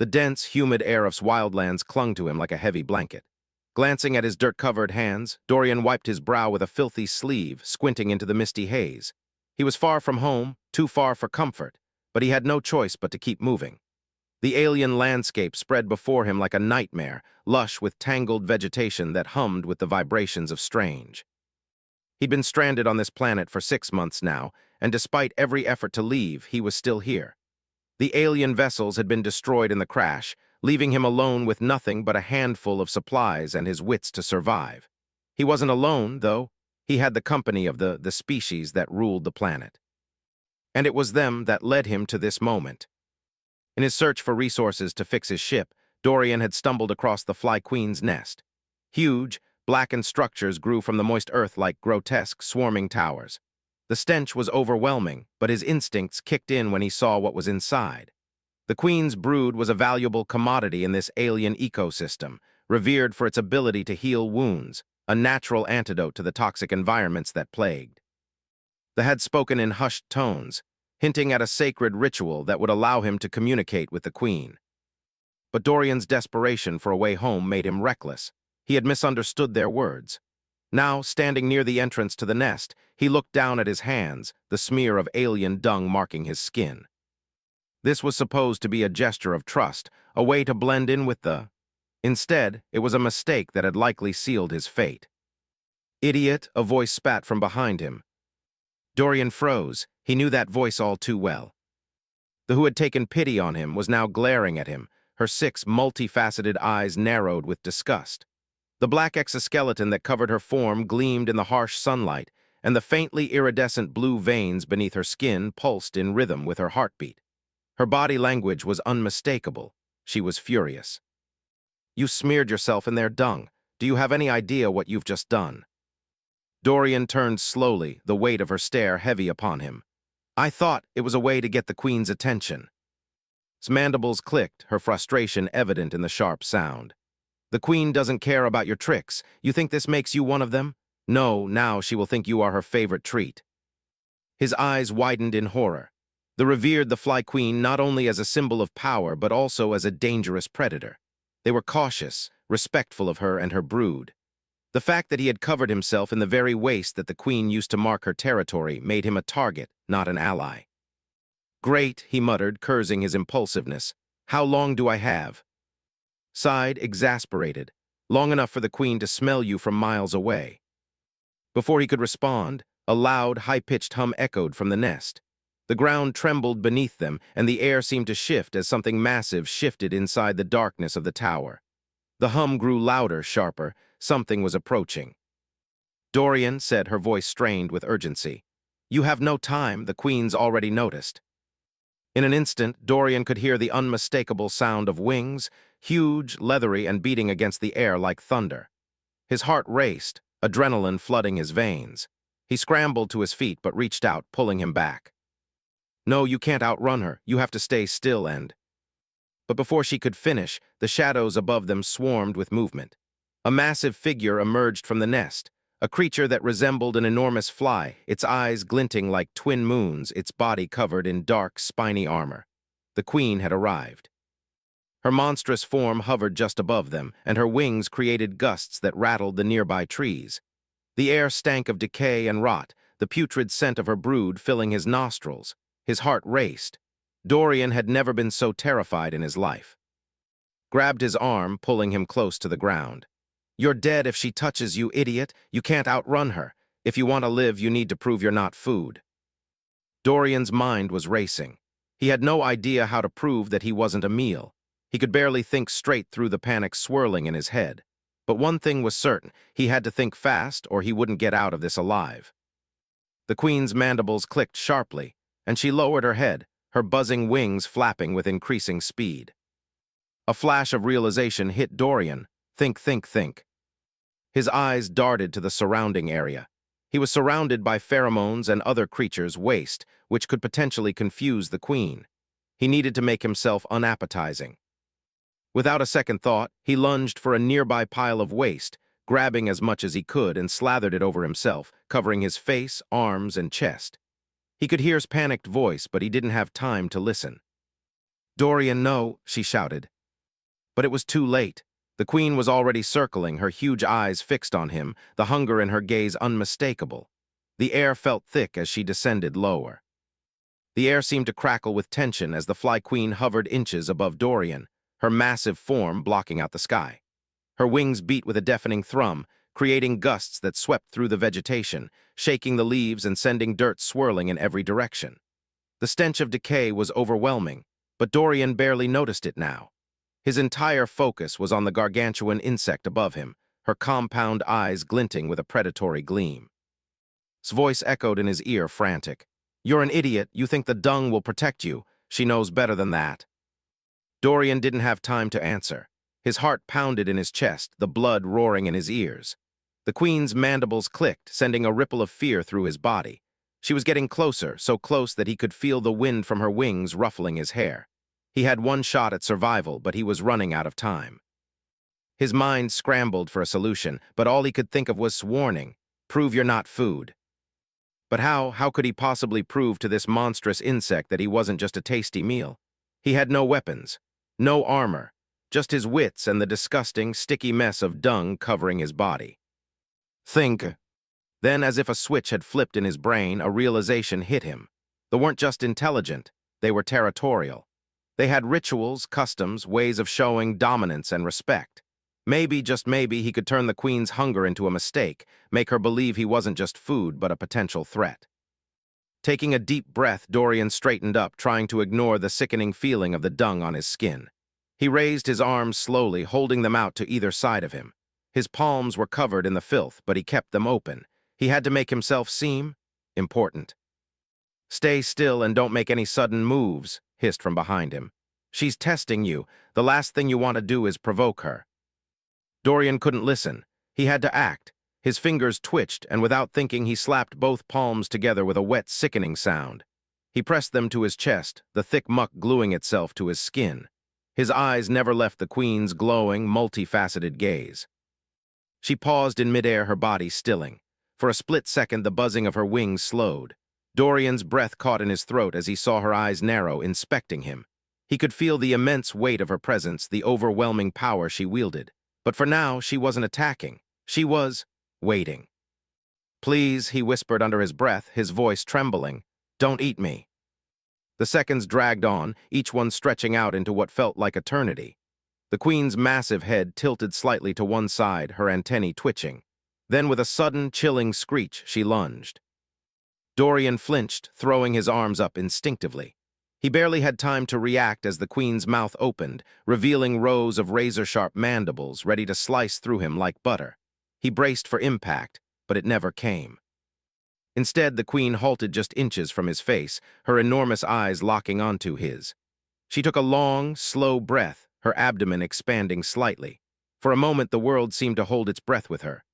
The dense, humid air of wildlands clung to him like a heavy blanket. Glancing at his dirt-covered hands, Dorian wiped his brow with a filthy sleeve, squinting into the misty haze. He was far from home, too far for comfort, but he had no choice but to keep moving. The alien landscape spread before him like a nightmare, lush with tangled vegetation that hummed with the vibrations of strange. He'd been stranded on this planet for 6 months now, and despite every effort to leave, he was still here. The alien vessels had been destroyed in the crash, leaving him alone with nothing but a handful of supplies and his wits to survive. He wasn't alone, though. He had the company of the species that ruled the planet. And it was them that led him to this moment. In his search for resources to fix his ship, Dorian had stumbled across the Fly Queen's nest. Huge, blackened structures grew from the moist earth like grotesque, swarming towers. The stench was overwhelming, but his instincts kicked in when he saw what was inside. The Queen's brood was a valuable commodity in this alien ecosystem, revered for its ability to heal wounds, a natural antidote to the toxic environments that plagued. They had spoken in hushed tones, hinting at a sacred ritual that would allow him to communicate with the Queen. But Dorian's desperation for a way home made him reckless. He had misunderstood their words. Now, standing near the entrance to the nest, he looked down at his hands, the smear of alien dung marking his skin. This was supposed to be a gesture of trust, a way to blend in with the... Instead, it was a mistake that had likely sealed his fate. "Idiot," a voice spat from behind him. Dorian froze. He knew that voice all too well. The who had taken pity on him was now glaring at him, her 6 multifaceted eyes narrowed with disgust. The black exoskeleton that covered her form gleamed in the harsh sunlight, and the faintly iridescent blue veins beneath her skin pulsed in rhythm with her heartbeat. Her body language was unmistakable. She was furious. "You smeared yourself in their dung. Do you have any idea what you've just done?" Dorian turned slowly, the weight of her stare heavy upon him. "I thought it was a way to get the Queen's attention." His mandibles clicked, her frustration evident in the sharp sound. "The Queen doesn't care about your tricks. You think this makes you one of them? No, now she will think you are her favorite treat." His eyes widened in horror. They revered the Fly Queen not only as a symbol of power, but also as a dangerous predator. They were cautious, respectful of her and her brood. The fact that he had covered himself in the very waste that the Queen used to mark her territory made him a target, not an ally. "Great," he muttered, cursing his impulsiveness. "How long do I have?" Sighed, exasperated. "Long enough for the Queen to smell you from miles away." Before he could respond, a loud, high-pitched hum echoed from the nest. The ground trembled beneath them, and the air seemed to shift as something massive shifted inside the darkness of the tower. The hum grew louder, sharper. Something was approaching. "Dorian," said, her voice strained with urgency. "You have no time. The Queen's already noticed." In an instant, Dorian could hear the unmistakable sound of wings, huge, leathery, and beating against the air like thunder. His heart raced, adrenaline flooding his veins. He scrambled to his feet but reached out, pulling him back. "No, you can't outrun her. You have to stay still and..." But before she could finish, the shadows above them swarmed with movement. A massive figure emerged from the nest, a creature that resembled an enormous fly, its eyes glinting like twin moons, its body covered in dark, spiny armor. The Queen had arrived. Her monstrous form hovered just above them, and her wings created gusts that rattled the nearby trees. The air stank of decay and rot, the putrid scent of her brood filling his nostrils. His heart raced. Dorian had never been so terrified in his life. Grabbed his arm, pulling him close to the ground. "You're dead if she touches you, idiot. You can't outrun her. If you want to live, you need to prove you're not food." Dorian's mind was racing. He had no idea how to prove that he wasn't a meal. He could barely think straight through the panic swirling in his head. But one thing was certain, he had to think fast or he wouldn't get out of this alive. The Queen's mandibles clicked sharply, and she lowered her head, her buzzing wings flapping with increasing speed. A flash of realization hit Dorian. Think, think, think. His eyes darted to the surrounding area. He was surrounded by pheromones and other creatures' waste, which could potentially confuse the Queen. He needed to make himself unappetizing. Without a second thought, he lunged for a nearby pile of waste, grabbing as much as he could and slathered it over himself, covering his face, arms, and chest. He could hear his panicked voice, but he didn't have time to listen. "Dorian, no," she shouted. But it was too late. The queen was already circling, her huge eyes fixed on him, the hunger in her gaze unmistakable. The air felt thick as she descended lower. The air seemed to crackle with tension as the Fly Queen hovered inches above Dorian, her massive form blocking out the sky. Her wings beat with a deafening thrum, creating gusts that swept through the vegetation, shaking the leaves and sending dirt swirling in every direction. The stench of decay was overwhelming, but Dorian barely noticed it now. His entire focus was on the gargantuan insect above him, her compound eyes glinting with a predatory gleam. His voice echoed in his ear, frantic. "You're an idiot. You think the Dung will protect you. She knows better than that." Dorian didn't have time to answer. His heart pounded in his chest, the blood roaring in his ears. The queen's mandibles clicked, sending a ripple of fear through his body. She was getting closer, so close that he could feel the wind from her wings ruffling his hair. He had one shot at survival, but he was running out of time. His mind scrambled for a solution, but all he could think of was warning, "Prove you're not food." But how could he possibly prove to this monstrous insect that he wasn't just a tasty meal? He had no weapons, no armor, just his wits and the disgusting, sticky mess of dung covering his body. Think. Then, as if a switch had flipped in his brain, a realization hit him. They weren't just intelligent, they were territorial. They had rituals, customs, ways of showing dominance and respect. Maybe, just maybe, he could turn the queen's hunger into a mistake, make her believe he wasn't just food but a potential threat. Taking a deep breath, Dorian straightened up, trying to ignore the sickening feeling of the dung on his skin. He raised his arms slowly, holding them out to either side of him. His palms were covered in the filth, but he kept them open. He had to make himself seem important. "Stay still and don't make any sudden moves," hissed from behind him. "She's testing you. The last thing you want to do is provoke her." Dorian couldn't listen. He had to act. His fingers twitched, and without thinking, he slapped both palms together with a wet, sickening sound. He pressed them to his chest, the thick muck gluing itself to his skin. His eyes never left the queen's glowing, multifaceted gaze. She paused in midair, her body stilling. For a split second, the buzzing of her wings slowed. Dorian's breath caught in his throat as he saw her eyes narrow, inspecting him. He could feel the immense weight of her presence, the overwhelming power she wielded. But for now, she wasn't attacking. She was waiting. "Please," he whispered under his breath, his voice trembling. "Don't eat me." The seconds dragged on, each one stretching out into what felt like eternity. The queen's massive head tilted slightly to one side, her antennae twitching. Then, with a sudden, chilling screech, she lunged. Dorian flinched, throwing his arms up instinctively. He barely had time to react as the queen's mouth opened, revealing rows of razor-sharp mandibles ready to slice through him like butter. He braced for impact, but it never came. Instead, the queen halted just inches from his face, her enormous eyes locking onto his. She took a long, slow breath, her abdomen expanding slightly. For a moment, the world seemed to hold its breath with her.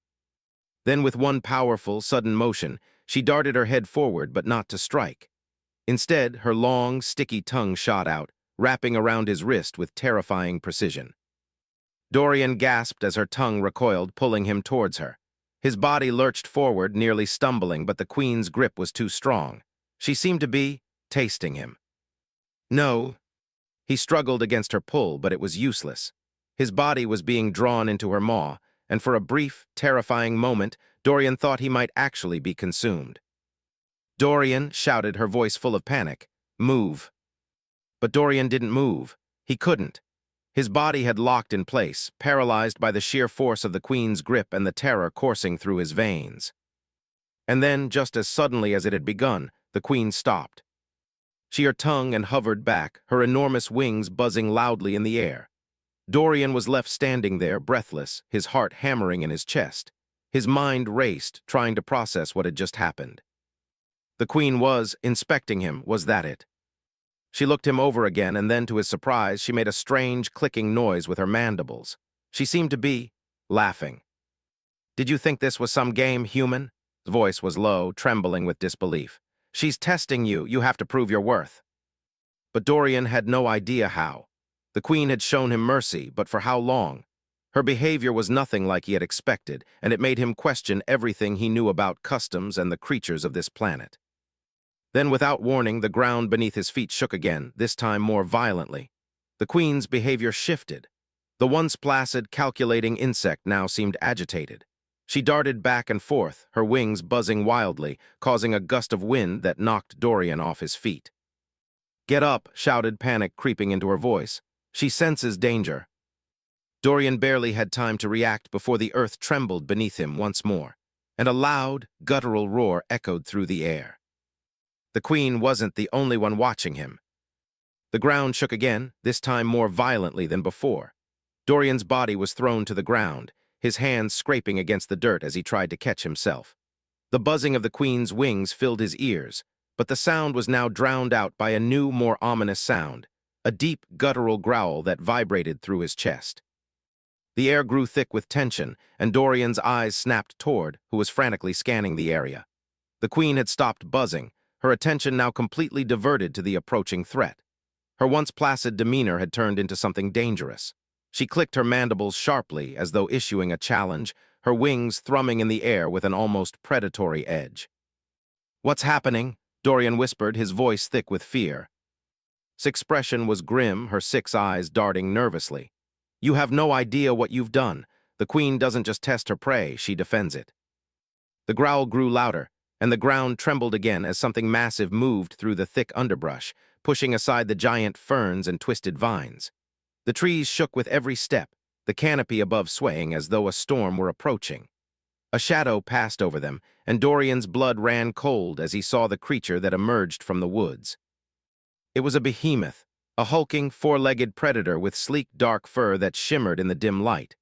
Then, with one powerful, sudden motion, she darted her head forward, but not to strike. Instead, her long, sticky tongue shot out, wrapping around his wrist with terrifying precision. Dorian gasped as her tongue recoiled, pulling him towards her. His body lurched forward, nearly stumbling, but the queen's grip was too strong. She seemed to be tasting him. "No." He struggled against her pull, but it was useless. His body was being drawn into her maw, and for a brief, terrifying moment, Dorian thought he might actually be consumed. "Dorian," shouted, her voice full of panic, "move." But Dorian didn't move. He couldn't. His body had locked in place, paralyzed by the sheer force of the queen's grip and the terror coursing through his veins. And then, just as suddenly as it had begun, the queen stopped. She her tongue and hovered back, her enormous wings buzzing loudly in the air. Dorian was left standing there, breathless, his heart hammering in his chest. His mind raced, trying to process what had just happened. The queen was inspecting him, was that it? She looked him over again, and then, to his surprise, she made a strange, clicking noise with her mandibles. She seemed to be laughing. "Did you think this was some game, human?" His voice was low, trembling with disbelief. "She's testing you. You have to prove your worth." But Dorian had no idea how. The queen had shown him mercy, but for how long? Her behavior was nothing like he had expected, and it made him question everything he knew about customs and the creatures of this planet. Then, without warning, the ground beneath his feet shook again, this time more violently. The queen's behavior shifted. The once placid, calculating insect now seemed agitated. She darted back and forth, her wings buzzing wildly, causing a gust of wind that knocked Dorian off his feet. "Get up," shouted panic creeping into her voice. "She senses danger." Dorian barely had time to react before the earth trembled beneath him once more, and a loud, guttural roar echoed through the air. The queen wasn't the only one watching him. The ground shook again, this time more violently than before. Dorian's body was thrown to the ground, his hands scraping against the dirt as he tried to catch himself. The buzzing of the queen's wings filled his ears, but the sound was now drowned out by a new, more ominous sound, a deep, guttural growl that vibrated through his chest. The air grew thick with tension, and Dorian's eyes snapped toward, who was frantically scanning the area. The queen had stopped buzzing, her attention now completely diverted to the approaching threat. Her once placid demeanor had turned into something dangerous. She clicked her mandibles sharply as though issuing a challenge, her wings thrumming in the air with an almost predatory edge. "What's happening?" Dorian whispered, his voice thick with fear. His expression was grim, her 6 eyes darting nervously. "You have no idea what you've done. The queen doesn't just test her prey, she defends it." The growl grew louder, and the ground trembled again as something massive moved through the thick underbrush, pushing aside the giant ferns and twisted vines. The trees shook with every step, the canopy above swaying as though a storm were approaching. A shadow passed over them, and Dorian's blood ran cold as he saw the creature that emerged from the woods. It was a behemoth, a hulking, 4-legged predator with sleek dark fur that shimmered in the dim light.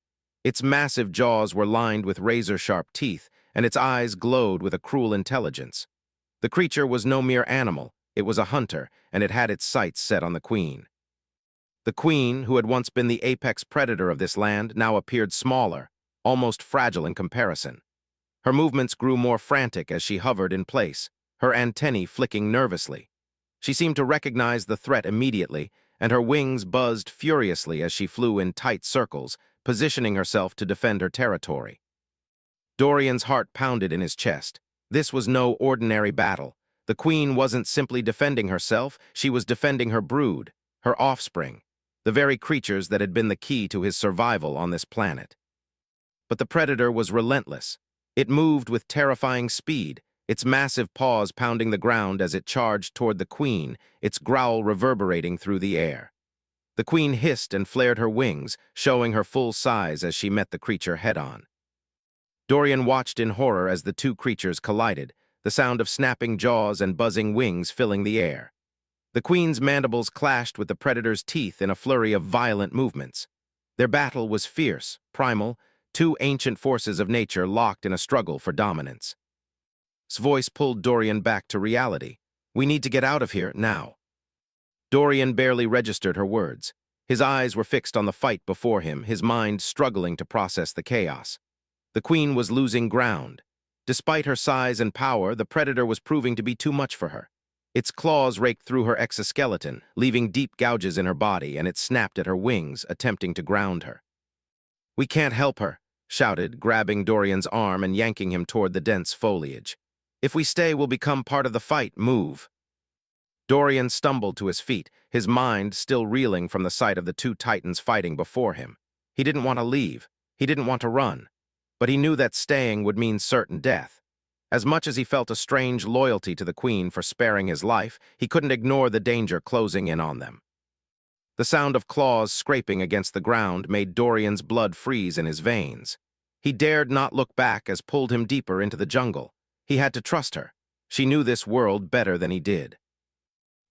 Its massive jaws were lined with razor-sharp teeth, and its eyes glowed with a cruel intelligence. The creature was no mere animal, it was a hunter, and it had its sights set on the queen. The queen, who had once been the apex predator of this land, now appeared smaller, almost fragile in comparison. Her movements grew more frantic as she hovered in place, her antennae flicking nervously. She seemed to recognize the threat immediately, and her wings buzzed furiously as she flew in tight circles, positioning herself to defend her territory. Dorian's heart pounded in his chest. This was no ordinary battle. The queen wasn't simply defending herself, she was defending her brood, her offspring, the very creatures that had been the key to his survival on this planet. But the predator was relentless. It moved with terrifying speed, its massive paws pounding the ground as it charged toward the queen, its growl reverberating through the air. The queen hissed and flared her wings, showing her full size as she met the creature head-on. Dorian watched in horror as the two creatures collided, the sound of snapping jaws and buzzing wings filling the air. The queen's mandibles clashed with the predator's teeth in a flurry of violent movements. Their battle was fierce, primal, two ancient forces of nature locked in a struggle for dominance. His voice pulled Dorian back to reality. "We need to get out of here, now." Dorian barely registered her words. His eyes were fixed on the fight before him, his mind struggling to process the chaos. The queen was losing ground. Despite her size and power, the predator was proving to be too much for her. Its claws raked through her exoskeleton, leaving deep gouges in her body, and it snapped at her wings, attempting to ground her. "We can't help her," shouted, grabbing Dorian's arm and yanking him toward the dense foliage. "If we stay, we'll become part of the fight. Move." Dorian stumbled to his feet, his mind still reeling from the sight of the two titans fighting before him. He didn't want to leave. He didn't want to run. But he knew that staying would mean certain death. As much as he felt a strange loyalty to the queen for sparing his life, he couldn't ignore the danger closing in on them. The sound of claws scraping against the ground made Dorian's blood freeze in his veins. He dared not look back as pulled him deeper into the jungle. He had to trust her. She knew this world better than he did.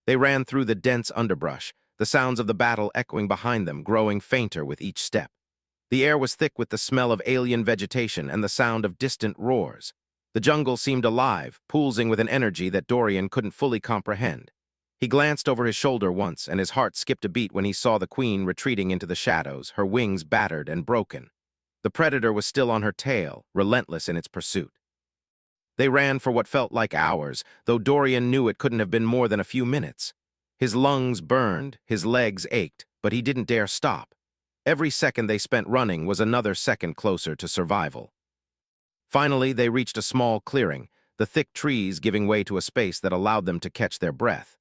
They ran through the dense underbrush, the sounds of the battle echoing behind them, growing fainter with each step. The air was thick with the smell of alien vegetation and the sound of distant roars. The jungle seemed alive, pulsing with an energy that Dorian couldn't fully comprehend. He glanced over his shoulder once, and his heart skipped a beat when he saw the queen retreating into the shadows, her wings battered and broken. The predator was still on her tail, relentless in its pursuit. They ran for what felt like hours, though Dorian knew it couldn't have been more than a few minutes. His lungs burned, his legs ached, but he didn't dare stop. Every second they spent running was another second closer to survival. Finally, they reached a small clearing, the thick trees giving way to a space that allowed them to catch their breath.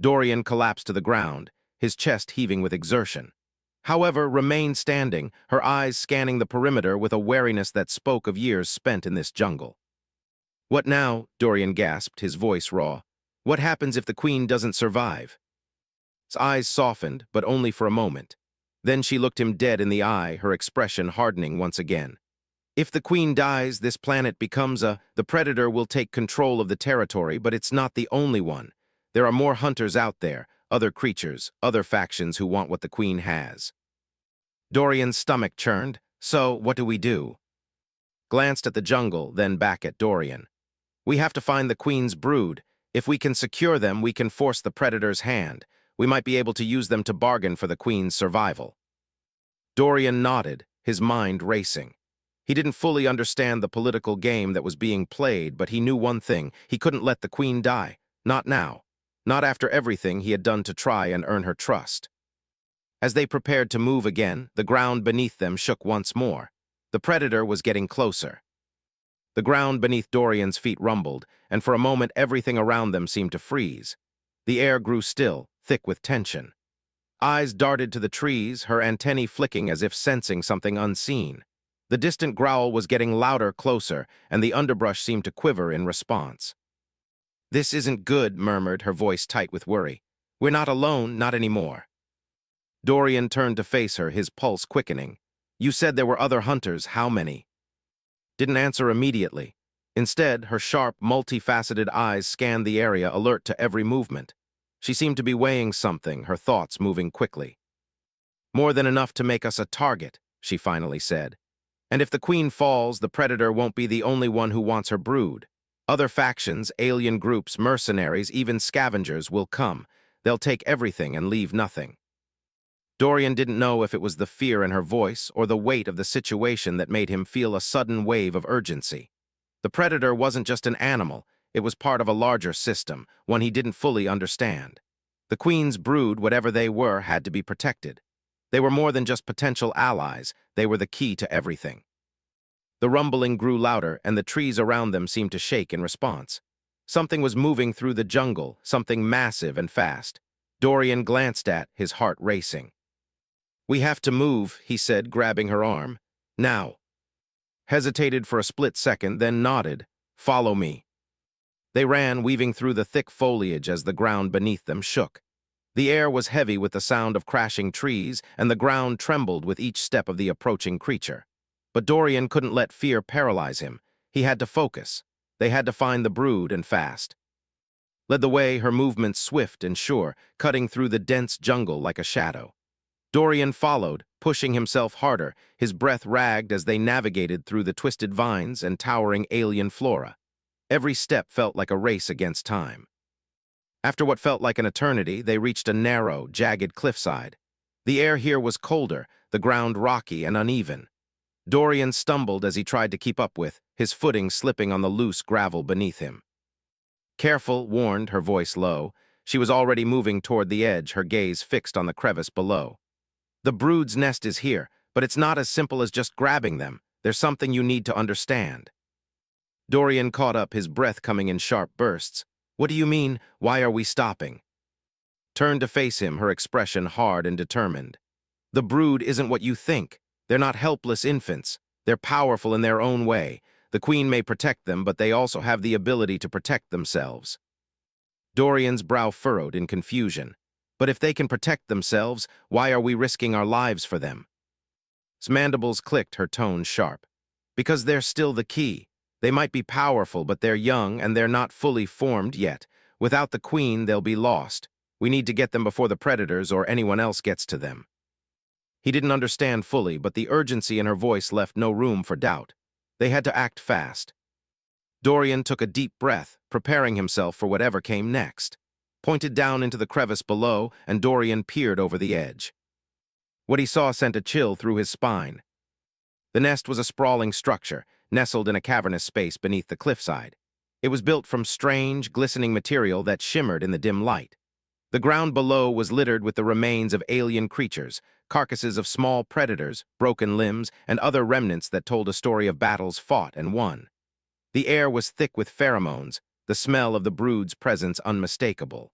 Dorian collapsed to the ground, his chest heaving with exertion. However, remained standing, her eyes scanning the perimeter with a wariness that spoke of years spent in this jungle. "What now?" Dorian gasped, his voice raw. "What happens if the Queen doesn't survive?" His eyes softened, but only for a moment. Then she looked him dead in the eye, her expression hardening once again. "If the Queen dies, this planet becomes the Predator will take control of the territory, but it's not the only one. There are more hunters out there, other creatures, other factions who want what the Queen has." Dorian's stomach churned. "So, what do we do?" Glanced at the jungle, then back at Dorian. "We have to find the Queen's brood. If we can secure them, we can force the Predator's hand. We might be able to use them to bargain for the Queen's survival." Dorian nodded, his mind racing. He didn't fully understand the political game that was being played, but he knew one thing: he couldn't let the Queen die. Not now. Not after everything he had done to try and earn her trust. As they prepared to move again, the ground beneath them shook once more. The Predator was getting closer. The ground beneath Dorian's feet rumbled, and for a moment everything around them seemed to freeze. The air grew still, thick with tension. Eyes darted to the trees, her antennae flicking as if sensing something unseen. The distant growl was getting louder, closer, and the underbrush seemed to quiver in response. "This isn't good," murmured, her voice tight with worry. "We're not alone, not anymore." Dorian turned to face her, his pulse quickening. "You said there were other hunters. How many?" Didn't answer immediately. Instead, her sharp, multifaceted eyes scanned the area, alert to every movement. She seemed to be weighing something, her thoughts moving quickly. "More than enough to make us a target," she finally said. "And if the Queen falls, the Predator won't be the only one who wants her brood. Other factions, alien groups, mercenaries, even scavengers will come. They'll take everything and leave nothing." Dorian didn't know if it was the fear in her voice or the weight of the situation that made him feel a sudden wave of urgency. The Predator wasn't just an animal, it was part of a larger system, one he didn't fully understand. The Queen's brood, whatever they were, had to be protected. They were more than just potential allies, they were the key to everything. The rumbling grew louder, and the trees around them seemed to shake in response. Something was moving through the jungle, something massive and fast. Dorian glanced at, his heart racing. "We have to move," he said, grabbing her arm. "Now." Hesitated for a split second, then nodded. "Follow me." They ran, weaving through the thick foliage as the ground beneath them shook. The air was heavy with the sound of crashing trees, and the ground trembled with each step of the approaching creature. But Dorian couldn't let fear paralyze him. He had to focus. They had to find the brood, and fast. Led the way, her movements swift and sure, cutting through the dense jungle like a shadow. Dorian followed, pushing himself harder, his breath ragged as they navigated through the twisted vines and towering alien flora. Every step felt like a race against time. After what felt like an eternity, they reached a narrow, jagged cliffside. The air here was colder, the ground rocky and uneven. Dorian stumbled as he tried to keep up with, his footing slipping on the loose gravel beneath him. "Careful," warned, her voice low. She was already moving toward the edge, her gaze fixed on the crevice below. "The brood's nest is here, but it's not as simple as just grabbing them. There's something you need to understand." Dorian caught up, his breath coming in sharp bursts. "What do you mean? Why are we stopping?" Turned to face him, her expression hard and determined. "The brood isn't what you think. They're not helpless infants. They're powerful in their own way. The Queen may protect them, but they also have the ability to protect themselves." Dorian's brow furrowed in confusion. "But if they can protect themselves, why are we risking our lives for them?" His mandibles clicked, her tone sharp. "Because they're still the key. They might be powerful, but they're young and they're not fully formed yet. Without the Queen, they'll be lost. We need to get them before the Predators or anyone else gets to them." He didn't understand fully, but the urgency in her voice left no room for doubt. They had to act fast. Dorian took a deep breath, preparing himself for whatever came next. Pointed down into the crevice below, and Dorian peered over the edge. What he saw sent a chill through his spine. The nest was a sprawling structure, nestled in a cavernous space beneath the cliffside. It was built from strange, glistening material that shimmered in the dim light. The ground below was littered with the remains of alien creatures, carcasses of small predators, broken limbs, and other remnants that told a story of battles fought and won. The air was thick with pheromones, the smell of the brood's presence unmistakable.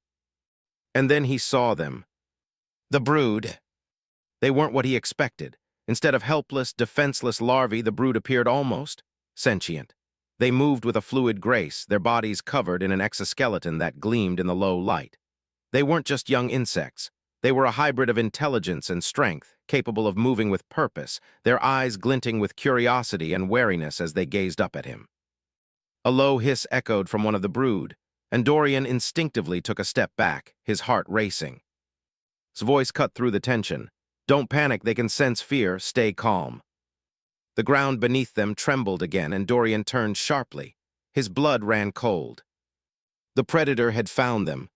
And then he saw them. The brood. They weren't what he expected. Instead of helpless, defenseless larvae, the brood appeared almost sentient. They moved with a fluid grace, their bodies covered in an exoskeleton that gleamed in the low light. They weren't just young insects. They were a hybrid of intelligence and strength, capable of moving with purpose, their eyes glinting with curiosity and wariness as they gazed up at him. A low hiss echoed from one of the brood, and Dorian instinctively took a step back, his heart racing. His voice cut through the tension. "Don't panic, they can sense fear, stay calm." The ground beneath them trembled again, and Dorian turned sharply. His blood ran cold. The predator had found them.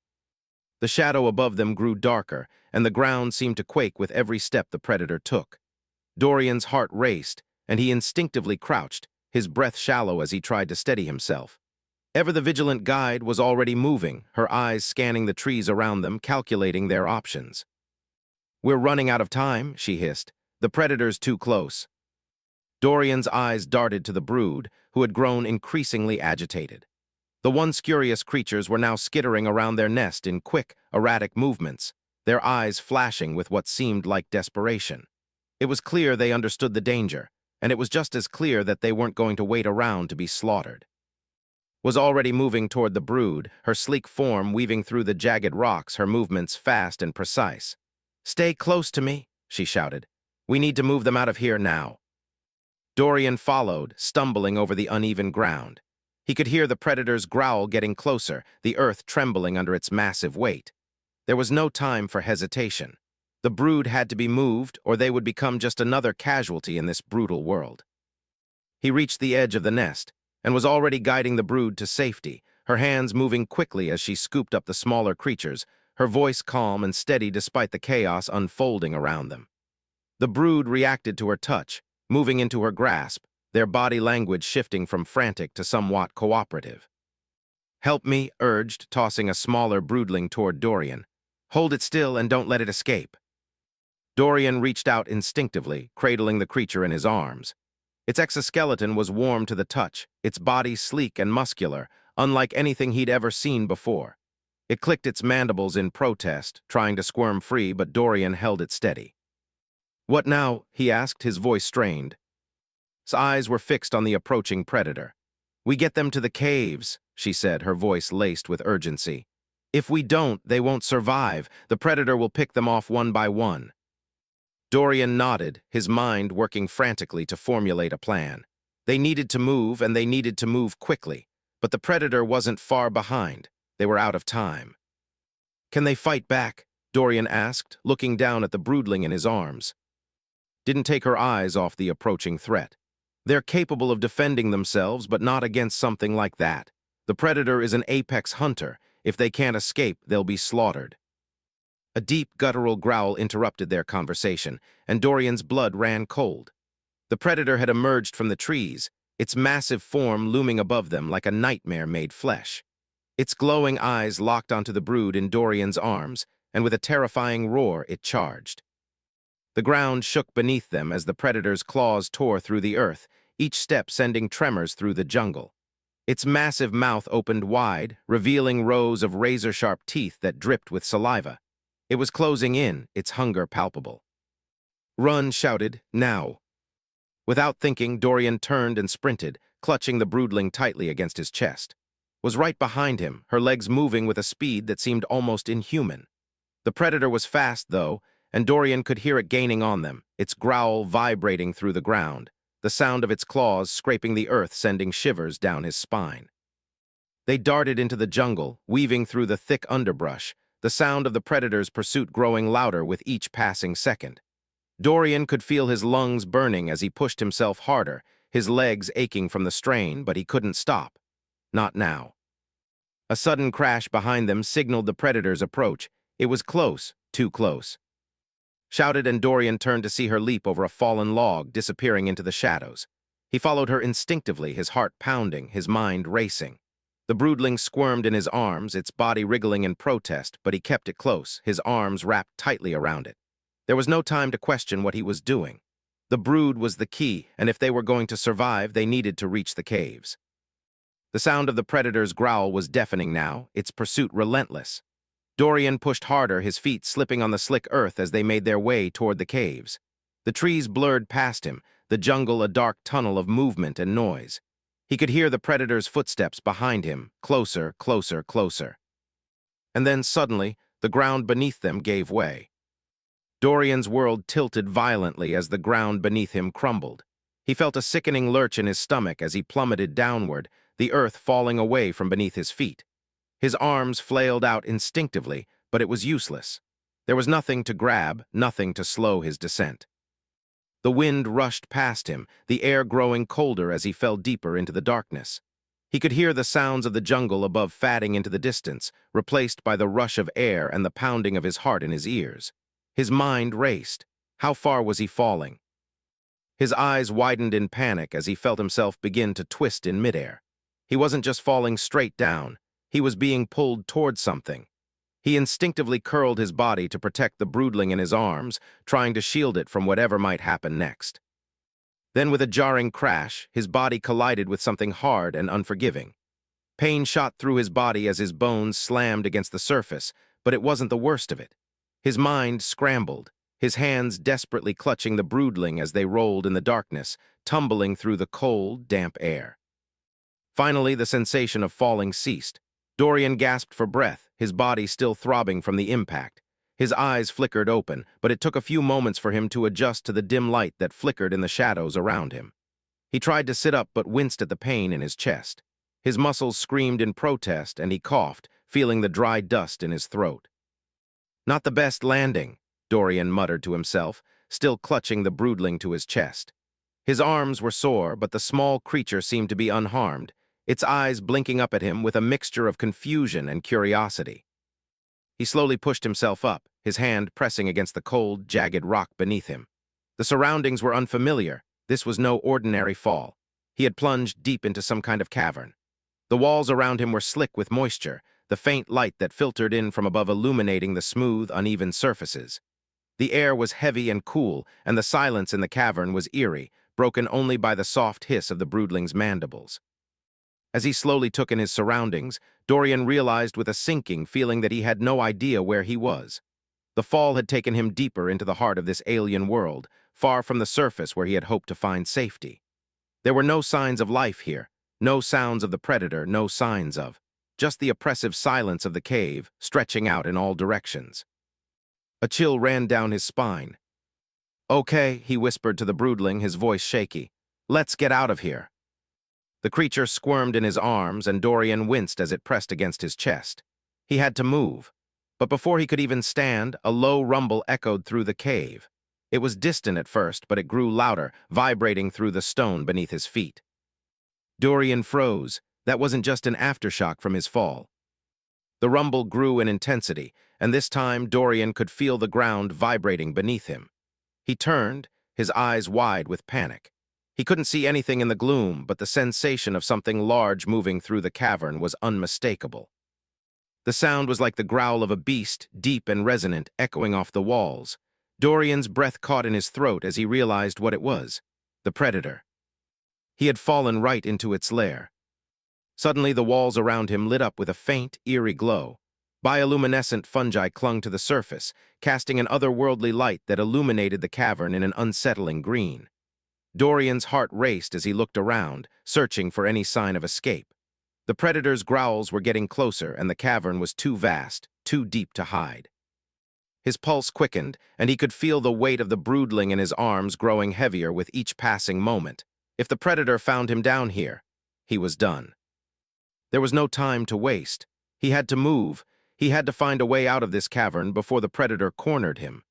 The shadow above them grew darker, and the ground seemed to quake with every step the predator took. Dorian's heart raced, and he instinctively crouched, his breath shallow as he tried to steady himself. Ever the vigilant guide was already moving, her eyes scanning the trees around them, calculating their options. "We're running out of time," she hissed. "The predator's too close." Dorian's eyes darted to the brood, who had grown increasingly agitated. The once curious creatures were now skittering around their nest in quick, erratic movements, their eyes flashing with what seemed like desperation. It was clear they understood the danger, and it was just as clear that they weren't going to wait around to be slaughtered. Was already moving toward the brood, her sleek form weaving through the jagged rocks, her movements fast and precise. "Stay close to me," she shouted. "We need to move them out of here now." Dorian followed, stumbling over the uneven ground. He could hear the predator's growl getting closer, the earth trembling under its massive weight. There was no time for hesitation. The brood had to be moved, or they would become just another casualty in this brutal world. He reached the edge of the nest, and was already guiding the brood to safety, her hands moving quickly as she scooped up the smaller creatures, her voice calm and steady despite the chaos unfolding around them. The brood reacted to her touch, moving into her grasp, their body language shifting from frantic to somewhat cooperative. "Help me," urged, tossing a smaller broodling toward Dorian. "Hold it still and don't let it escape." Dorian reached out instinctively, cradling the creature in his arms. Its exoskeleton was warm to the touch, its body sleek and muscular, unlike anything he'd ever seen before. It clicked its mandibles in protest, trying to squirm free, but Dorian held it steady. "What now?" he asked, his voice strained. His eyes were fixed on the approaching predator. "We get them to the caves," she said, her voice laced with urgency. "If we don't, they won't survive. The predator will pick them off one by one." Dorian nodded, his mind working frantically to formulate a plan. They needed to move, and they needed to move quickly. But the predator wasn't far behind. They were out of time. "Can they fight back?" Dorian asked, looking down at the broodling in his arms. Didn't take her eyes off the approaching threat. They're capable of defending themselves, but not against something like that. The predator is an apex hunter. If they can't escape, they'll be slaughtered. A deep, guttural growl interrupted their conversation, and Dorian's blood ran cold. The predator had emerged from the trees, its massive form looming above them like a nightmare made flesh. Its glowing eyes locked onto the brood in Dorian's arms, and with a terrifying roar, it charged. The ground shook beneath them as the predator's claws tore through the earth, each step sending tremors through the jungle. Its massive mouth opened wide, revealing rows of razor-sharp teeth that dripped with saliva. It was closing in, its hunger palpable. "Run," shouted, "now." Without thinking, Dorian turned and sprinted, clutching the broodling tightly against his chest. Was right behind him, her legs moving with a speed that seemed almost inhuman. The predator was fast, though, and Dorian could hear it gaining on them, its growl vibrating through the ground, the sound of its claws scraping the earth sending shivers down his spine. They darted into the jungle, weaving through the thick underbrush, the sound of the predator's pursuit growing louder with each passing second. Dorian could feel his lungs burning as he pushed himself harder, his legs aching from the strain, but he couldn't stop. Not now. A sudden crash behind them signaled the predator's approach. It was close, too close. Shouted, and Dorian turned to see her leap over a fallen log, disappearing into the shadows. He followed her instinctively, his heart pounding, his mind racing. The broodling squirmed in his arms, its body wriggling in protest, but he kept it close, his arms wrapped tightly around it. There was no time to question what he was doing. The brood was the key, and if they were going to survive, they needed to reach the caves. The sound of the predator's growl was deafening now, its pursuit relentless. Dorian pushed harder, his feet slipping on the slick earth as they made their way toward the caves. The trees blurred past him, the jungle a dark tunnel of movement and noise. He could hear the predator's footsteps behind him, closer, closer, closer. And then suddenly, the ground beneath them gave way. Dorian's world tilted violently as the ground beneath him crumbled. He felt a sickening lurch in his stomach as he plummeted downward, the earth falling away from beneath his feet. His arms flailed out instinctively, but it was useless. There was nothing to grab, nothing to slow his descent. The wind rushed past him, the air growing colder as he fell deeper into the darkness. He could hear the sounds of the jungle above fading into the distance, replaced by the rush of air and the pounding of his heart in his ears. His mind raced. How far was he falling? His eyes widened in panic as he felt himself begin to twist in midair. He wasn't just falling straight down. He was being pulled toward something. He instinctively curled his body to protect the broodling in his arms, trying to shield it from whatever might happen next. Then with a jarring crash, his body collided with something hard and unforgiving. Pain shot through his body as his bones slammed against the surface, but it wasn't the worst of it. His mind scrambled, his hands desperately clutching the broodling as they rolled in the darkness, tumbling through the cold, damp air. Finally, the sensation of falling ceased. Dorian gasped for breath, his body still throbbing from the impact. His eyes flickered open, but it took a few moments for him to adjust to the dim light that flickered in the shadows around him. He tried to sit up but winced at the pain in his chest. His muscles screamed in protest and he coughed, feeling the dry dust in his throat. Not the best landing, Dorian muttered to himself, still clutching the broodling to his chest. His arms were sore, but the small creature seemed to be unharmed, its eyes blinking up at him with a mixture of confusion and curiosity. He slowly pushed himself up, his hand pressing against the cold, jagged rock beneath him. The surroundings were unfamiliar. This was no ordinary fall. He had plunged deep into some kind of cavern. The walls around him were slick with moisture, the faint light that filtered in from above illuminating the smooth, uneven surfaces. The air was heavy and cool, and the silence in the cavern was eerie, broken only by the soft hiss of the broodling's mandibles. As he slowly took in his surroundings, Dorian realized with a sinking feeling that he had no idea where he was. The fall had taken him deeper into the heart of this alien world, far from the surface where he had hoped to find safety. There were no signs of life here, no sounds of the predator, no signs of, just the oppressive silence of the cave, stretching out in all directions. A chill ran down his spine. "Okay," he whispered to the broodling, his voice shaky. "Let's get out of here." The creature squirmed in his arms, and Dorian winced as it pressed against his chest. He had to move. But before he could even stand, a low rumble echoed through the cave. It was distant at first, but it grew louder, vibrating through the stone beneath his feet. Dorian froze. That wasn't just an aftershock from his fall. The rumble grew in intensity, and this time Dorian could feel the ground vibrating beneath him. He turned, his eyes wide with panic. He couldn't see anything in the gloom, but the sensation of something large moving through the cavern was unmistakable. The sound was like the growl of a beast, deep and resonant, echoing off the walls. Dorian's breath caught in his throat as he realized what it was: the predator. He had fallen right into its lair. Suddenly, the walls around him lit up with a faint, eerie glow. Bioluminescent fungi clung to the surface, casting an otherworldly light that illuminated the cavern in an unsettling green. Dorian's heart raced as he looked around, searching for any sign of escape. The predator's growls were getting closer, and the cavern was too vast, too deep to hide. His pulse quickened, and he could feel the weight of the broodling in his arms growing heavier with each passing moment. If the predator found him down here, he was done. There was no time to waste. He had to move. He had to find a way out of this cavern before the predator cornered him.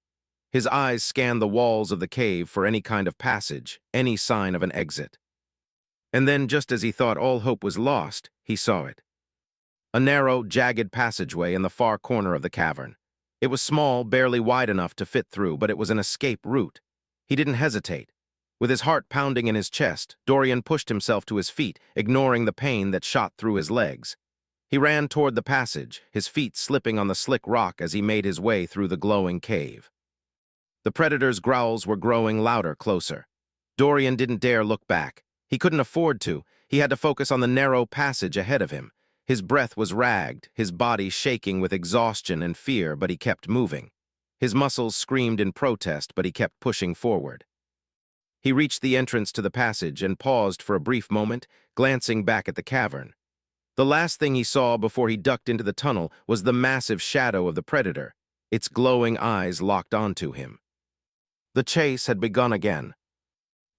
His eyes scanned the walls of the cave for any kind of passage, any sign of an exit. And then, just as he thought all hope was lost, he saw it. A narrow, jagged passageway in the far corner of the cavern. It was small, barely wide enough to fit through, but it was an escape route. He didn't hesitate. With his heart pounding in his chest, Dorian pushed himself to his feet, ignoring the pain that shot through his legs. He ran toward the passage, his feet slipping on the slick rock as he made his way through the glowing cave. The predator's growls were growing louder, closer. Dorian didn't dare look back. He couldn't afford to. He had to focus on the narrow passage ahead of him. His breath was ragged, his body shaking with exhaustion and fear, but he kept moving. His muscles screamed in protest, but he kept pushing forward. He reached the entrance to the passage and paused for a brief moment, glancing back at the cavern. The last thing he saw before he ducked into the tunnel was the massive shadow of the predator, its glowing eyes locked onto him. The chase had begun again.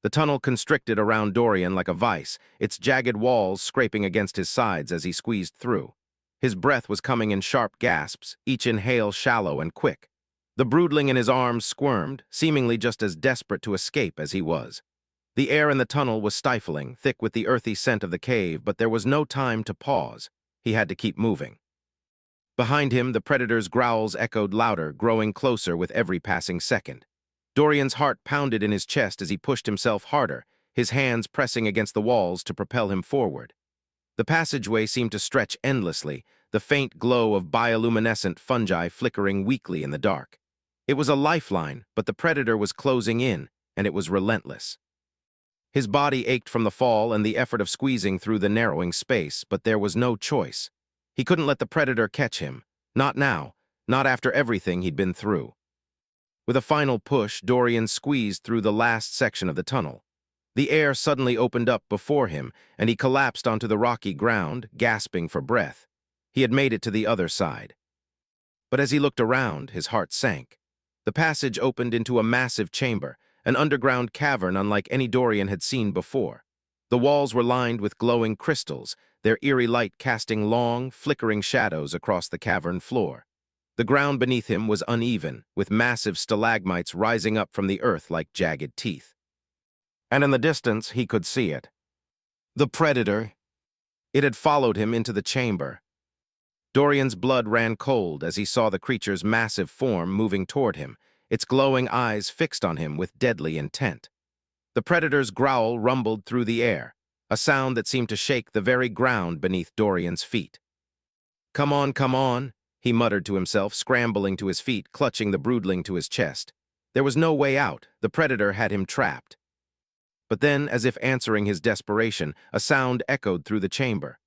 The tunnel constricted around Dorian like a vice, its jagged walls scraping against his sides as he squeezed through. His breath was coming in sharp gasps, each inhale shallow and quick. The broodling in his arms squirmed, seemingly just as desperate to escape as he was. The air in the tunnel was stifling, thick with the earthy scent of the cave, but there was no time to pause. He had to keep moving. Behind him, the predator's growls echoed louder, growing closer with every passing second. Dorian's heart pounded in his chest as he pushed himself harder, his hands pressing against the walls to propel him forward. The passageway seemed to stretch endlessly, the faint glow of bioluminescent fungi flickering weakly in the dark. It was a lifeline, but the predator was closing in, and it was relentless. His body ached from the fall and the effort of squeezing through the narrowing space, but there was no choice. He couldn't let the predator catch him. Not now, not after everything he'd been through. With a final push, Dorian squeezed through the last section of the tunnel. The air suddenly opened up before him, and he collapsed onto the rocky ground, gasping for breath. He had made it to the other side. But as he looked around, his heart sank. The passage opened into a massive chamber, an underground cavern unlike any Dorian had seen before. The walls were lined with glowing crystals, their eerie light casting long, flickering shadows across the cavern floor. The ground beneath him was uneven, with massive stalagmites rising up from the earth like jagged teeth. And in the distance, he could see it. The predator. It had followed him into the chamber. Dorian's blood ran cold as he saw the creature's massive form moving toward him, its glowing eyes fixed on him with deadly intent. The predator's growl rumbled through the air, a sound that seemed to shake the very ground beneath Dorian's feet. Come on, he muttered to himself, scrambling to his feet, clutching the broodling to his chest. There was no way out. The predator had him trapped. But then, as if answering his desperation, a sound echoed through the chamber.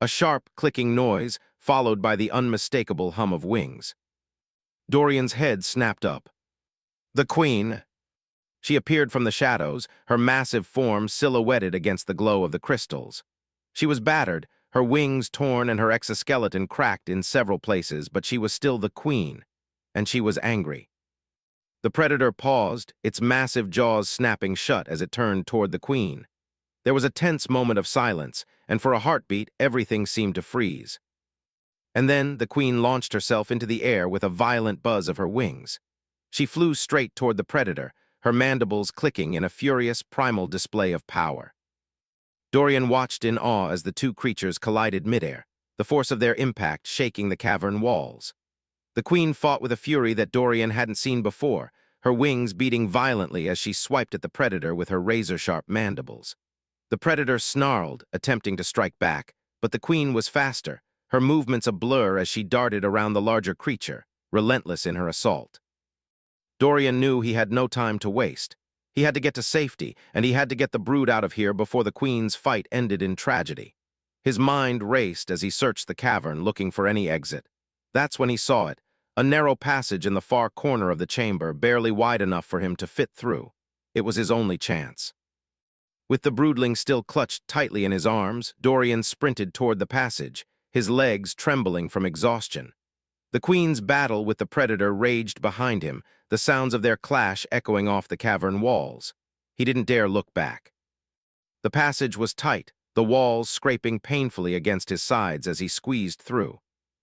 A sharp, clicking noise, followed by the unmistakable hum of wings. Dorian's head snapped up. The Queen. She appeared from the shadows, her massive form silhouetted against the glow of the crystals. She was battered, her wings torn and her exoskeleton cracked in several places, but she was still the Queen, and she was angry. The predator paused, its massive jaws snapping shut as it turned toward the Queen. There was a tense moment of silence, and for a heartbeat, everything seemed to freeze. And then the Queen launched herself into the air with a violent buzz of her wings. She flew straight toward the predator, her mandibles clicking in a furious, primal display of power. Dorian watched in awe as the two creatures collided midair, the force of their impact shaking the cavern walls. The Queen fought with a fury that Dorian hadn't seen before, her wings beating violently as she swiped at the predator with her razor-sharp mandibles. The predator snarled, attempting to strike back, but the Queen was faster, her movements a blur as she darted around the larger creature, relentless in her assault. Dorian knew he had no time to waste. He had to get to safety, and he had to get the brood out of here before the Queen's fight ended in tragedy. His mind raced as he searched the cavern, looking for any exit. That's when he saw it, a narrow passage in the far corner of the chamber, barely wide enough for him to fit through. It was his only chance. With the broodling still clutched tightly in his arms, Dorian sprinted toward the passage, his legs trembling from exhaustion. The Queen's battle with the predator raged behind him, the sounds of their clash echoing off the cavern walls. He didn't dare look back. The passage was tight, the walls scraping painfully against his sides as he squeezed through.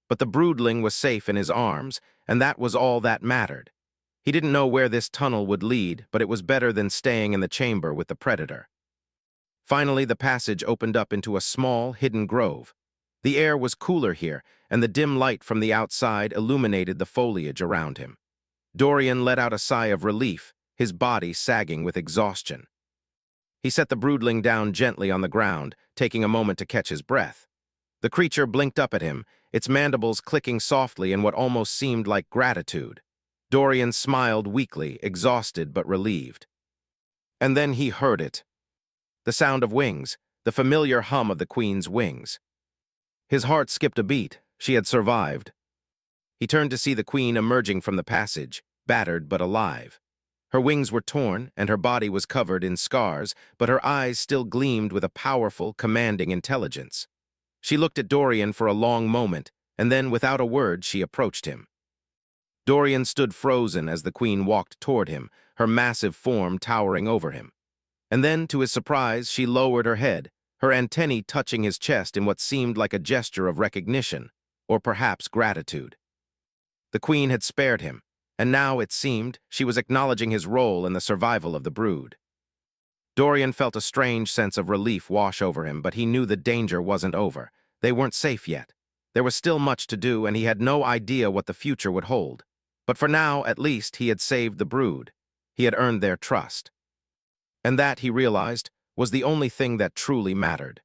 But the broodling was safe in his arms, and that was all that mattered. He didn't know where this tunnel would lead, but it was better than staying in the chamber with the predator. Finally, the passage opened up into a small, hidden grove. The air was cooler here, and the dim light from the outside illuminated the foliage around him. Dorian let out a sigh of relief, his body sagging with exhaustion. He set the broodling down gently on the ground, taking a moment to catch his breath. The creature blinked up at him, its mandibles clicking softly in what almost seemed like gratitude. Dorian smiled weakly, exhausted but relieved. And then he heard it. The sound of wings, the familiar hum of the Queen's wings. His heart skipped a beat. She had survived. He turned to see the Queen emerging from the passage, battered but alive. Her wings were torn, and her body was covered in scars, but her eyes still gleamed with a powerful, commanding intelligence. She looked at Dorian for a long moment, and then, without a word, she approached him. Dorian stood frozen as the Queen walked toward him, her massive form towering over him. And then, to his surprise, she lowered her head, her antennae touching his chest in what seemed like a gesture of recognition, or perhaps gratitude. The Queen had spared him, and now, it seemed, she was acknowledging his role in the survival of the brood. Dorian felt a strange sense of relief wash over him, but he knew the danger wasn't over. They weren't safe yet. There was still much to do, and he had no idea what the future would hold. But for now, at least, he had saved the brood. He had earned their trust. And that, he realized, was the only thing that truly mattered.